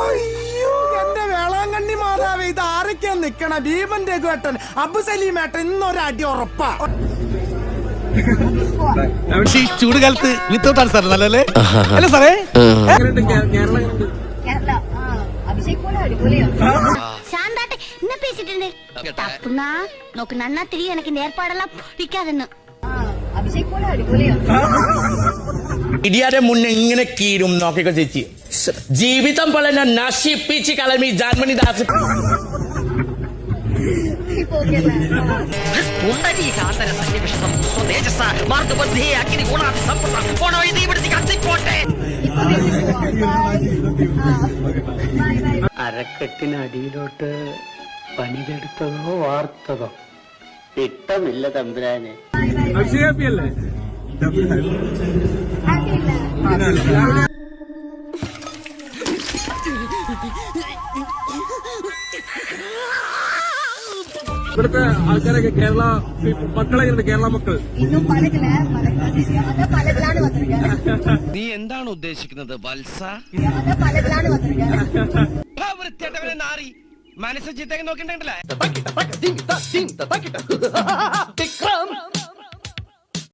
അയ്യോ എന്റെ വേളാങ്കണ്ണി മാതാവ്, ഇത് ആരൊക്കെയാ നിക്കണ? ഭീമൻ രഘുവേട്ടൻ, അബുസലീമേട്ടൻ, ഇന്നൊരടി ഉറപ്പാ. ചൂട് കാലത്ത് വിത്തൗട്ട് ആണ് സാർ നല്ലല്ലേ അല്ല സാറേ? சாந்தாட்டை என்ன பேசிட்டு இருந்தே? தப்புனா நோக்கு நன்னா தெரியும், எனக்கு இந்த ஏற்பாடெல்லாம் பிடிக்காதுன்னு. അഭിഷേക് പോലെ അടിപൊളിയാ. ഇടിയാരെ മുന്നേ ഇങ്ങനെ കീരും നോക്കിക്കോ ചേച്ചി. ജീവിതം പോലെ നശിപ്പിച്ച് കളമി ജാൻമണി ദാസ്. അരക്കെട്ടിനടിയിലോട്ട് പണിതെടുത്തതോ വാർത്തതോ ഇഷ്ടമില്ല തമ്പുരാന്. ഇവിടുത്തെ ആൾക്കാരൊക്കെ കേരള മക്കളെങ്ങനെ? കേരള മക്കൾ നീ എന്താണ് ഉദ്ദേശിക്കുന്നത് വത്സ? നാറി മനസ്സ് ചിത്തേക്ക് നോക്കിണ്ടല്ലേ?